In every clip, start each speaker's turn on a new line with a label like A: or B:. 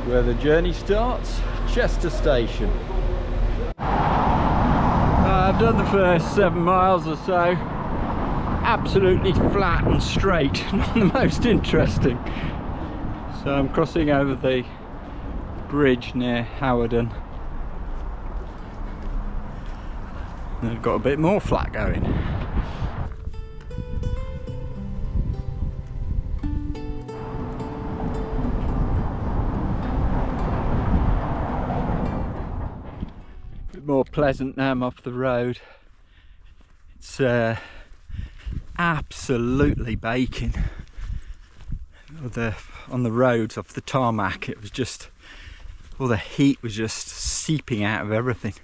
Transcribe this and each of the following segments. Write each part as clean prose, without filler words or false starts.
A: where the journey starts, Chester Station. I've done the first 7 miles or so. Absolutely flat and straight, not the most interesting. So I'm crossing over the bridge near Howardon. And I've got a bit more flat going. A bit more pleasant now I'm off the road. It's absolutely baking. On the roads off the tarmac, it was just, all the heat was just seeping out of everything.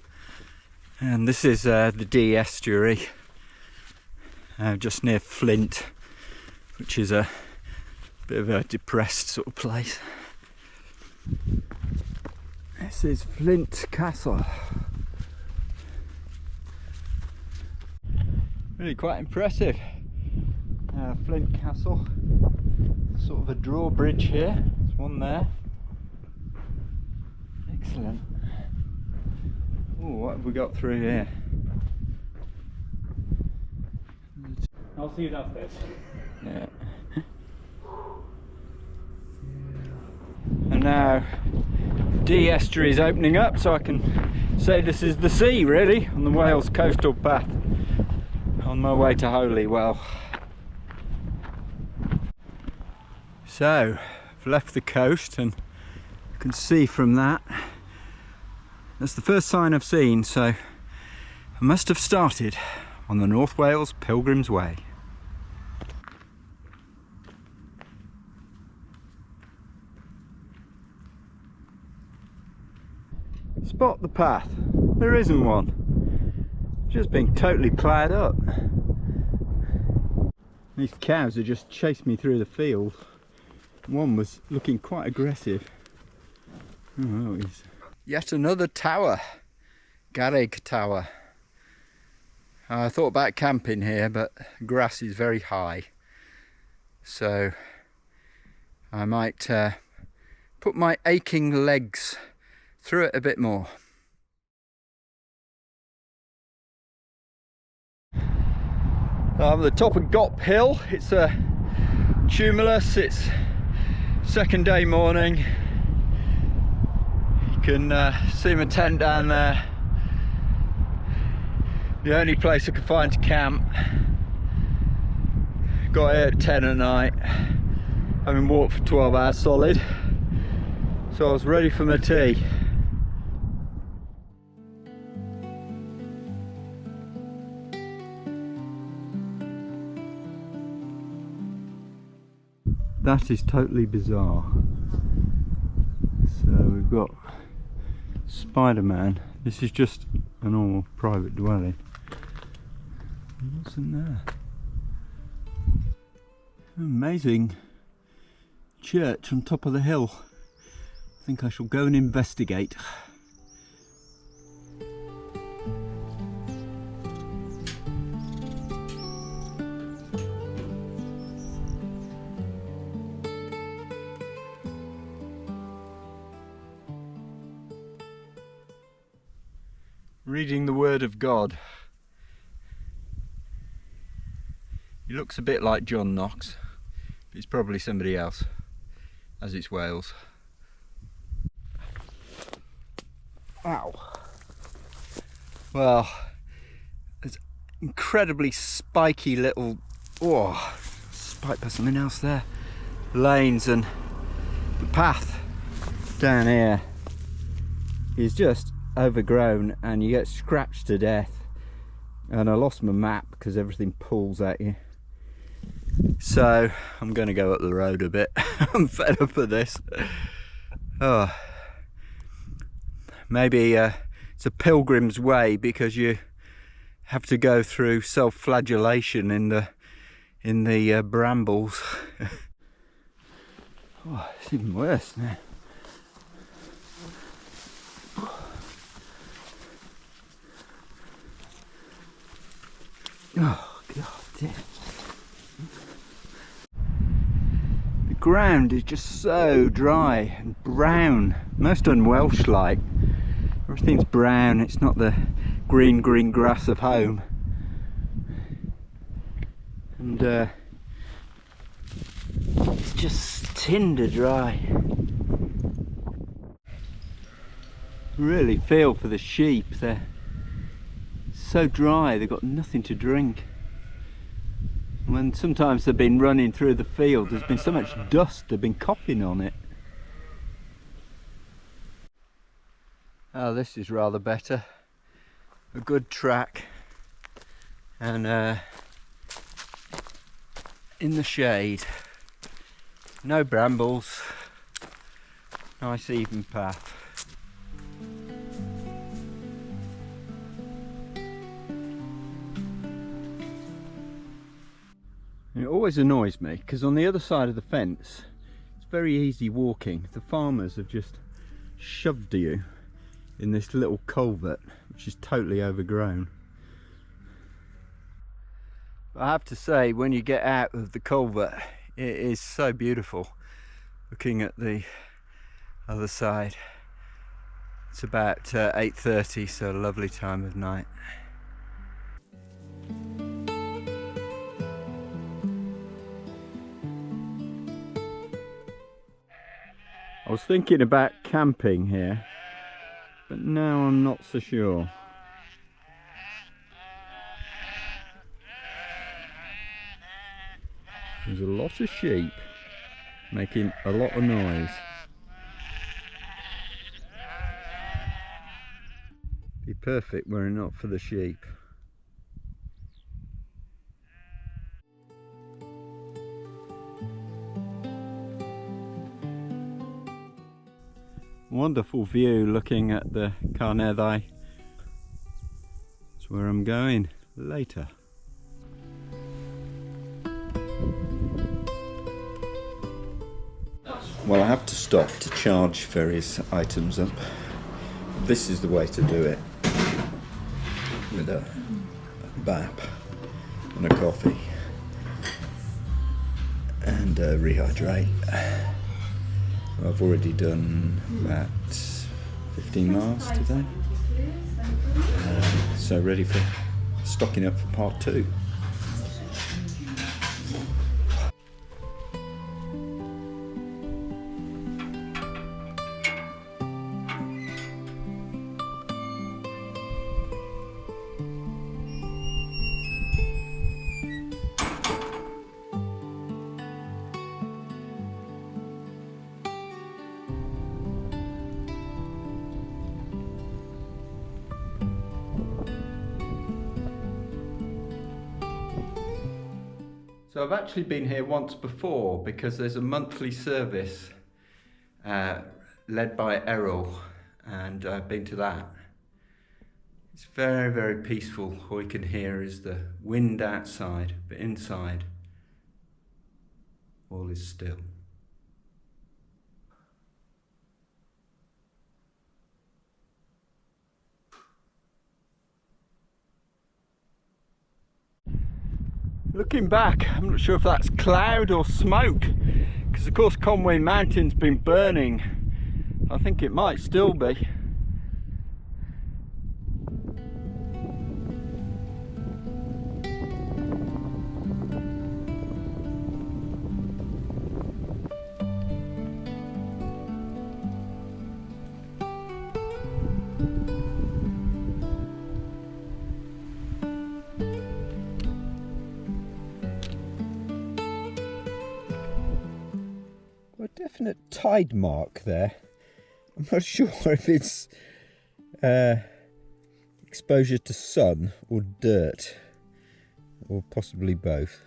A: And this is the Dee estuary, just near Flint, which is a bit of a depressed sort of place. This is Flint Castle. Really quite impressive. Flint Castle. Sort of a drawbridge here. There's one there. Excellent. Oh, what have we got through here?
B: I'll see you downstairs.
A: Yeah. And now Dee estuary is opening up, so I can say this is the sea really, on the Wales coastal path on my way to Holywell. So I've left the coast, and you can see from that, that's the first sign I've seen, so I must have started on the North Wales Pilgrim Way. Spot the path. There isn't one. It's just been totally ploughed up. These cows have just chased me through the field. One was looking quite aggressive. Oh, yet another tower. Garrig Tower. I thought about camping here, but grass is very high. So I might put my aching legs through it a bit more. I'm at the top of Gop Hill. It's a tumulus. It's second day morning. You can see my tent down there. The only place I could find to camp. Got here at 10 at night, having walked for 12 hours solid. So I was ready for my tea. That is totally bizarre. So we've got Spider-Man. This is just a normal private dwelling. What's in there? Amazing church on top of the hill. I think I shall go and investigate. Reading the Word of God. He looks a bit like John Knox, but it's probably somebody else, as it's Wales. Ow. Well, there's incredibly spiky little, spiked by something else there, lanes, and the path down here is just overgrown and you get scratched to death. And I lost my map because everything pulls at you. So I'm going to go up the road a bit. I'm fed up of this. Oh, maybe it's a pilgrim's way because you have to go through self-flagellation in the brambles. Oh, it's even worse now. Oh God, dear. ground is just so dry and brown, most un-Welsh like. Everything's brown, it's not the green grass of home. And it's just tinder dry. Really feel for the sheep, they're so dry, they've got nothing to drink. When sometimes they've been running through the field, there's been so much dust, they've been coughing on it. Oh, this is rather better. A good track, and in the shade, no brambles, nice even path. It always annoys me because on the other side of the fence it's very easy walking. The farmers have just shoved you in this little culvert which is totally overgrown. I have to say, when you get out of the culvert, it is so beautiful looking at the other side. It's about 8:30, so a lovely time of night. I was thinking about camping here, but now I'm not so sure. There's a lot of sheep making a lot of noise. Be perfect were it not for the sheep. Wonderful view looking at the Carneddau. That's where I'm going later. Well, I have to stop to charge various items up. This is the way to do it, with a BAP and a coffee and rehydrate. I've already done about 15 miles today, so ready for stocking up for part 2. So I've actually been here once before because there's a monthly service led by Errol, and I've been to that. It's very, very peaceful. All you can hear is the wind outside, but inside all is still. Looking back, I'm not sure if that's cloud or smoke, because of course Conway Mountain's been burning. I think it might still be. Definite tide mark there. I'm not sure if it's exposure to sun or dirt, or possibly both.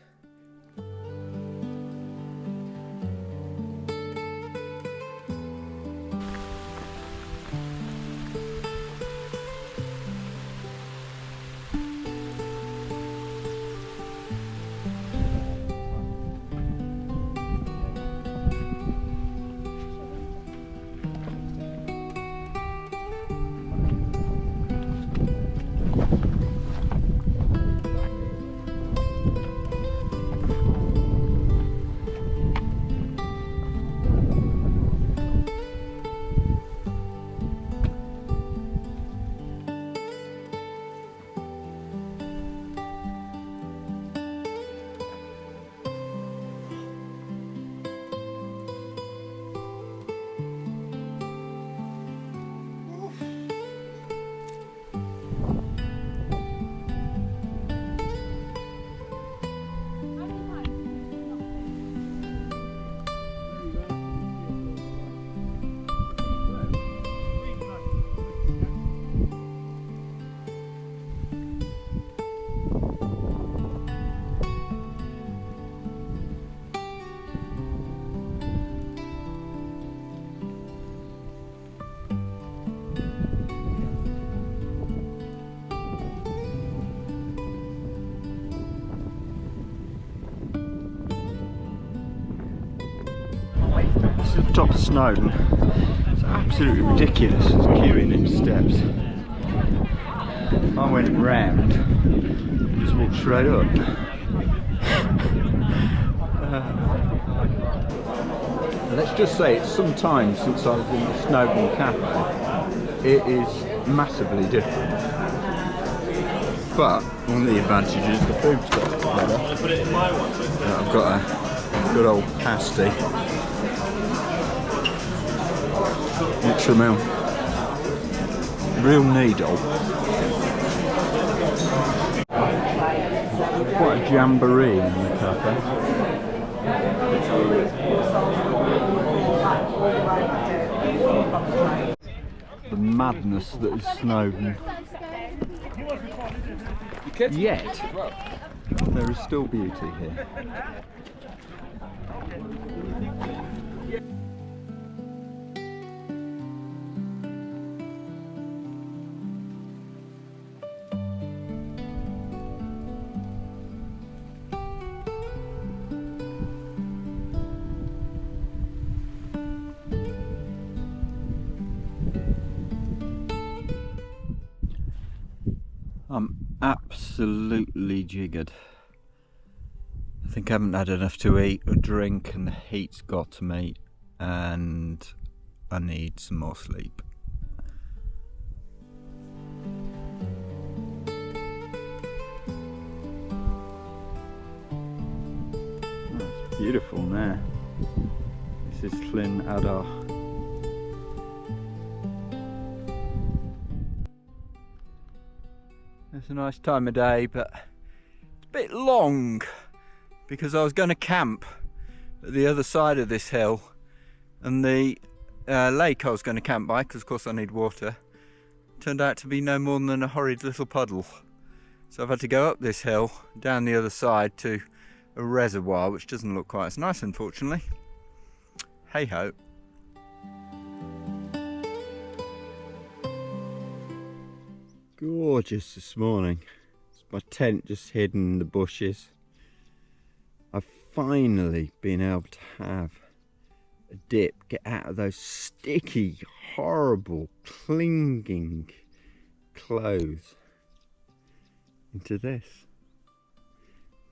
A: This is the top of Snowdon. It's absolutely ridiculous just queuing in steps. I went round, just walked straight up. Let's just say it's some time since I was in the Snowdon Cafe. It is massively different. But one of the advantages, the food's got better. I've got a good old pasty. Extra milk. Real needle. Quite a jamboree in the cafe. The madness that is Snowdon. Yet, there is still beauty here. I'm absolutely jiggered. I think I haven't had enough to eat or drink and the heat's got to me and I need some more sleep. That's beautiful now. This is Llyn Adar. It's a nice time of day, but it's a bit long because I was going to camp at the other side of this hill, and the lake I was going to camp by, because of course I need water, turned out to be no more than a horrid little puddle. So I've had to go up this hill, down the other side to a reservoir, which doesn't look quite as nice, unfortunately. Hey ho. Gorgeous this morning. It's my tent just hidden in the bushes. I've finally been able to have a dip, get out of those sticky, horrible, clinging clothes into this.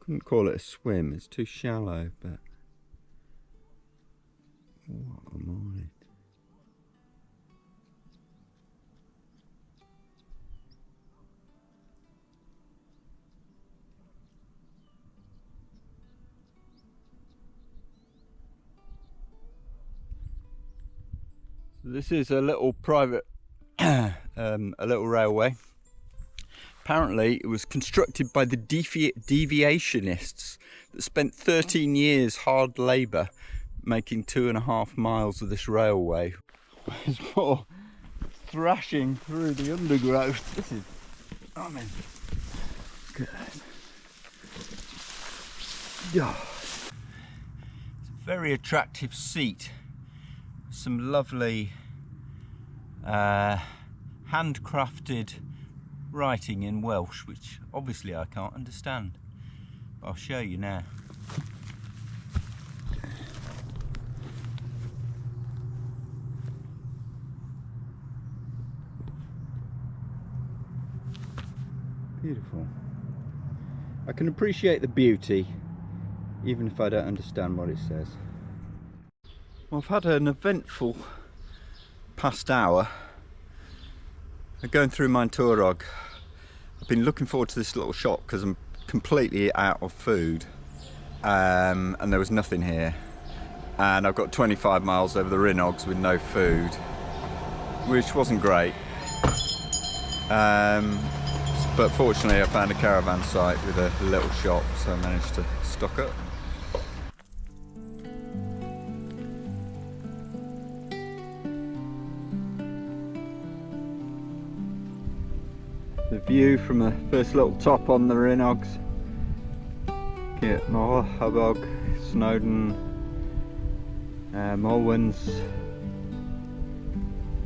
A: Couldn't call it a swim, it's too shallow, but what a morning. This is a little private, a little railway. Apparently it was constructed by the deviationists that spent 13 years hard labour making 2.5 miles of this railway. There's more thrashing through the undergrowth. This is, I mean, good. Yeah. It's a very attractive seat. Some lovely handcrafted writing in Welsh, which obviously I can't understand. But I'll show you now. Beautiful. I can appreciate the beauty even if I don't understand what it says. Well, I've had an eventful past hour. I'm going through my Torog. I've been looking forward to this little shop because I'm completely out of food, and there was nothing here. And I've got 25 miles over the Rhinogs with no food, which wasn't great. But fortunately I found a caravan site with a little shop, so I managed to stock up. The view from the first little top on the Rhinogs. Get Machynlleth, Snowdon, Mulwins,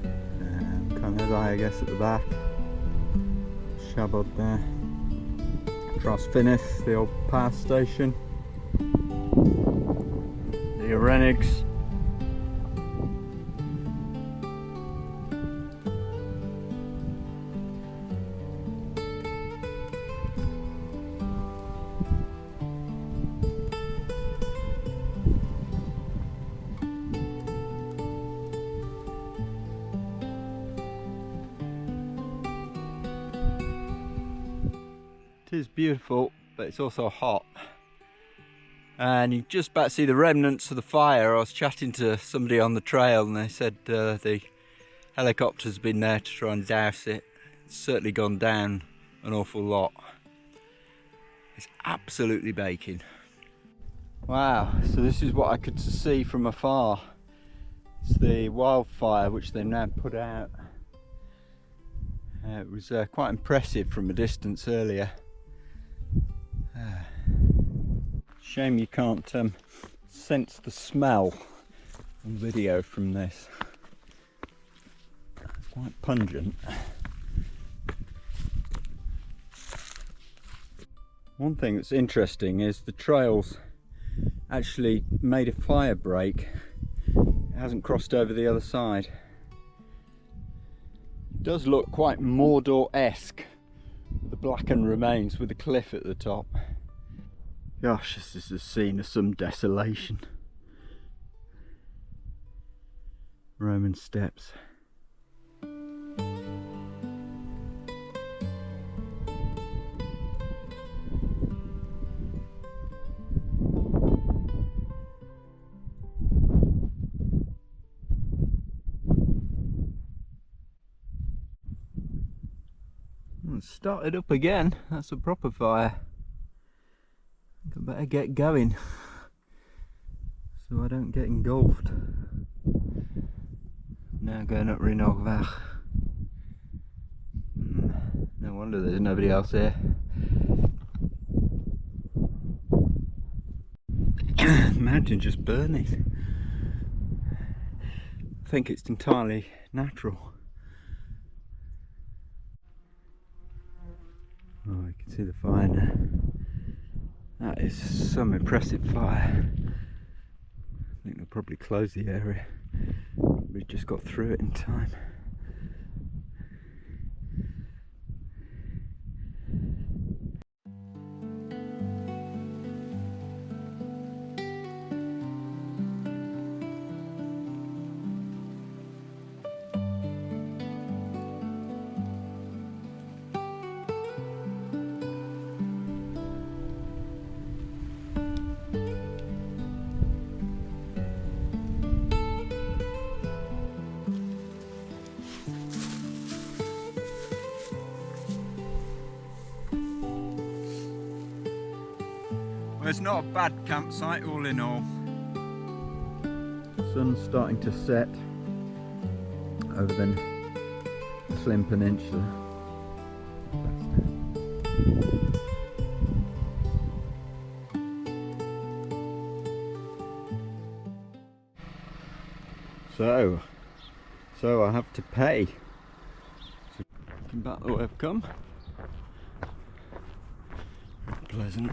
A: kind of I guess at the back. Shabod there. Tryfan, the old power station. The Rhinogs is beautiful, but it's also hot. And you just about see the remnants of the fire. I was chatting to somebody on the trail and they said the helicopter's been there to try and douse it. It's certainly gone down an awful lot. It's absolutely baking. Wow, so this is what I could see from afar. It's the wildfire which they now put out. It was quite impressive from a distance earlier. Shame you can't sense the smell on video from this. It's quite pungent. One thing that's interesting is the trail's actually made a fire break. It hasn't crossed over the other side. It does look quite Mordor-esque, the blackened remains with the cliff at the top. Gosh, this is a scene of some desolation. Roman steps. Started up again. That's a proper fire. I better get going so I don't get engulfed. Now going up Rhinogs and Welsh. No wonder there's nobody else here. The mountain just burning. I think it's entirely natural. Oh, you can see the fire now. That is some impressive fire. I think they'll probably close the area. We just got through it in time. Well, it's not a bad campsite all in all. The sun's starting to set over the Llyn Peninsula. So I have to pay. So looking back the way I've come. Pleasant.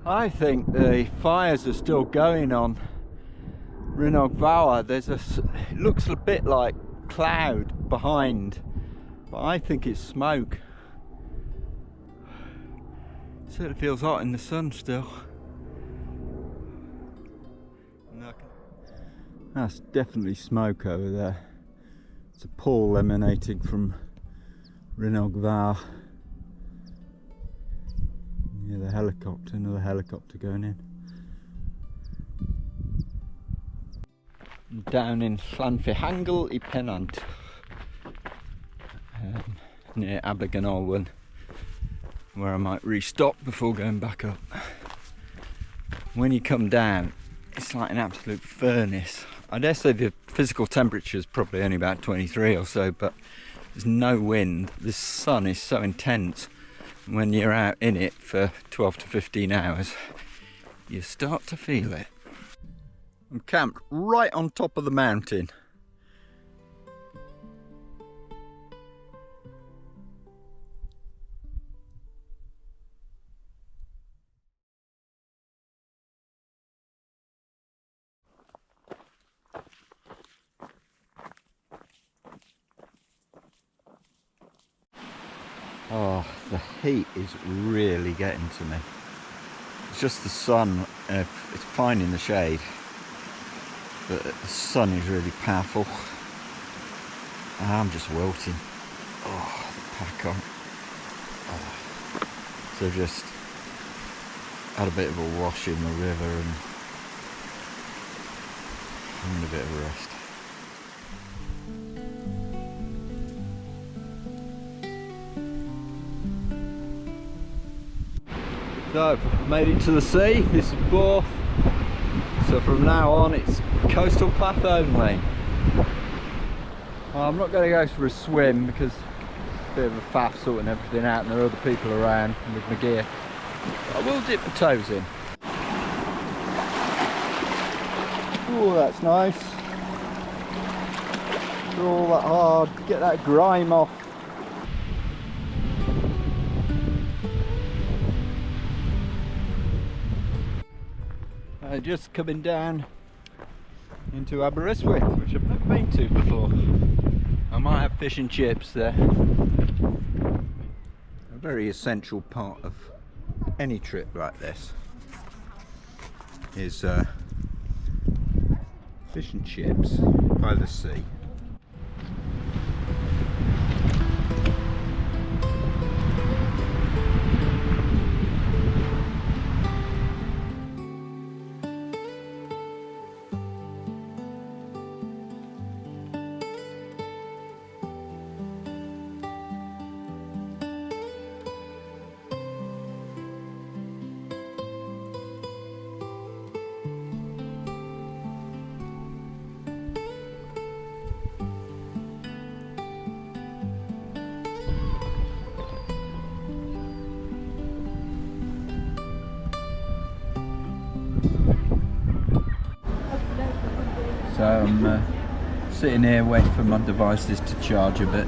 A: I think the fires are still going on Rhinogs and Welsh. It looks a bit like cloud behind, but I think it's smoke. It certainly feels hot in the sun still. That's definitely smoke over there. It's a pall emanating from Rhinogs and Welsh. Yeah, the helicopter, another helicopter going in. Down in Llanfihangel I Pennant, near Abergynolwyn, where I might restock before going back up. When you come down, it's like an absolute furnace. I dare say the physical temperature is probably only about 23 or so, but there's no wind. The sun is so intense. When you're out in it for 12 to 15 hours, you start to feel it. I'm camped right on top of the mountain. Oh, the heat is really getting to me. It's just the sun, it's fine in the shade, but the sun is really powerful. I'm just wilting. Oh, the pack on. Oh. So just had a bit of a wash in the river and having a bit of a rest. So I've made it to the sea. This is Borth. So from now on it's coastal path only. Well, I'm not going to go for a swim because it's a bit of a faff sorting everything out and there are other people around with my gear. But I will dip my toes in. Oh, that's nice. Draw that hard, get that grime off. Just coming down into Aberystwyth, which I've never been to before. I might have fish and chips there. A very essential part of any trip like this is fish and chips by the sea. So I'm sitting here waiting for my devices to charge a bit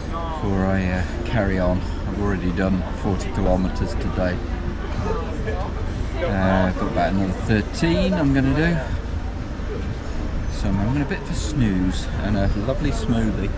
A: before I carry on. I've already done 40 kilometres today. I've got about another 13 I'm going to do. So I'm having a bit of a snooze and a lovely smoothie.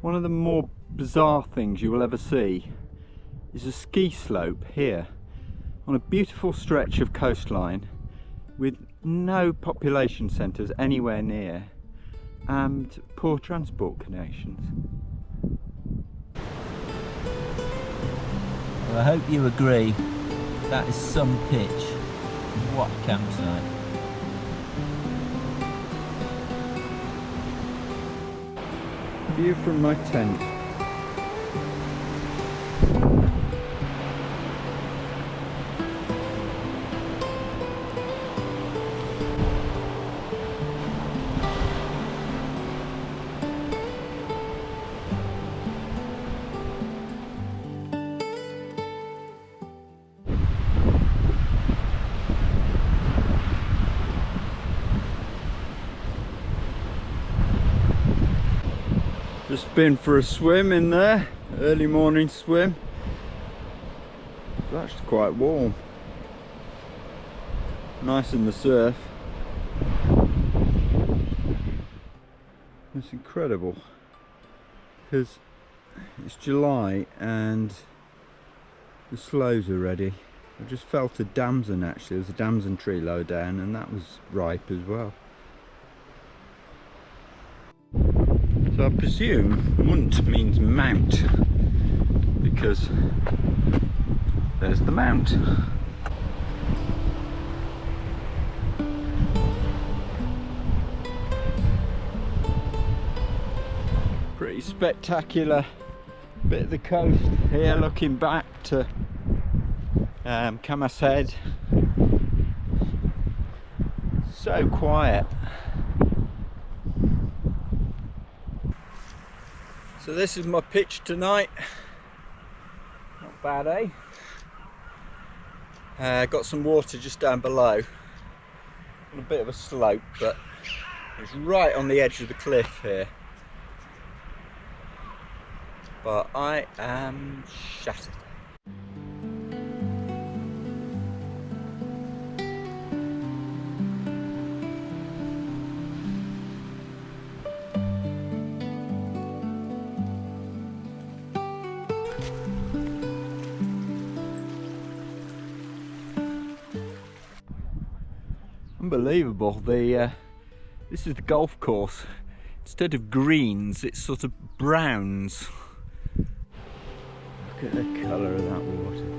A: One of the more bizarre things you will ever see is a ski slope here on a beautiful stretch of coastline with no population centres anywhere near and poor transport connections.
C: Well, I hope you agree that is some pitch. What a campsite.
A: View from my tent. Just been for a swim in there, early morning swim. It's actually quite warm. Nice in the surf. It's incredible because it's July and the sloes are ready. I just felt a damson actually, there's a damson tree low down and that was ripe as well. So I presume Munt means mount, because there's the mount. Pretty spectacular bit of the coast here, looking back to Camas Head. So quiet. So this is my pitch tonight. Not bad, eh? Got some water just down below. On a bit of a slope, but it's right on the edge of the cliff here. but I am shattered. Unbelievable. This is the golf course. Instead of greens, it's sort of browns. Look at the colour of that water.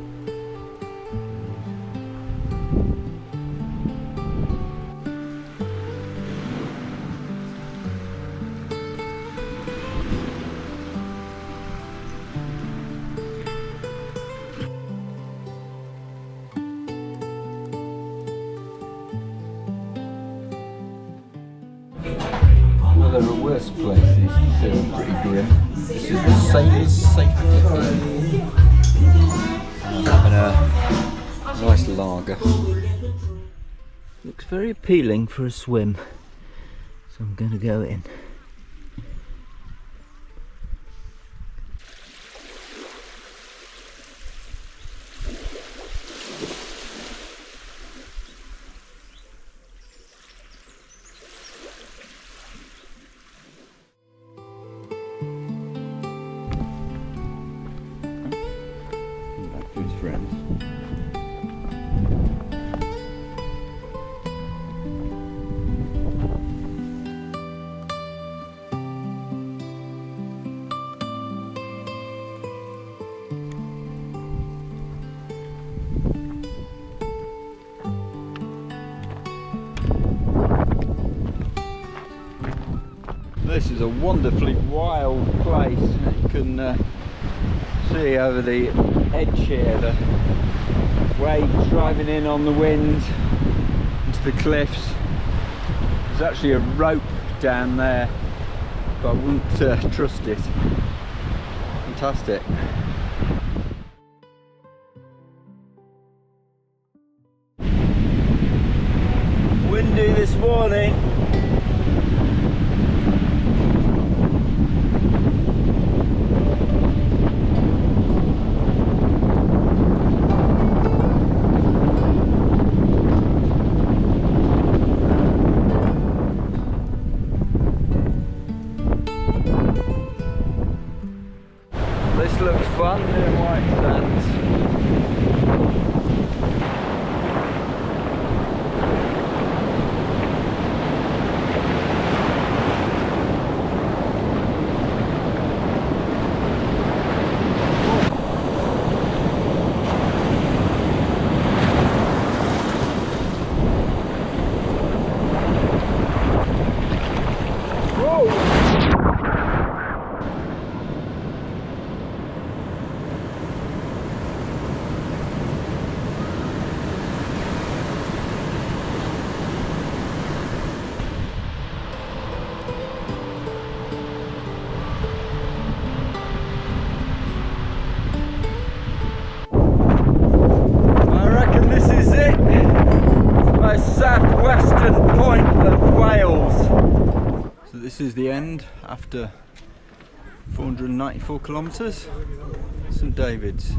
A: Well, there are worse places to feel pretty grim. This is the Sailor's Safety Club. I'm having a nice lager. Looks very appealing for a swim, so I'm going to go in. Back to his friends. This is a wonderfully wild place. You can see over the edge here the waves driving in on the wind into the cliffs. There's actually a rope down there, but I wouldn't trust it. Fantastic. Windy this morning. This looks fun in white sands. Southwestern point of Wales. So this is the end after 494 kilometres. St David's.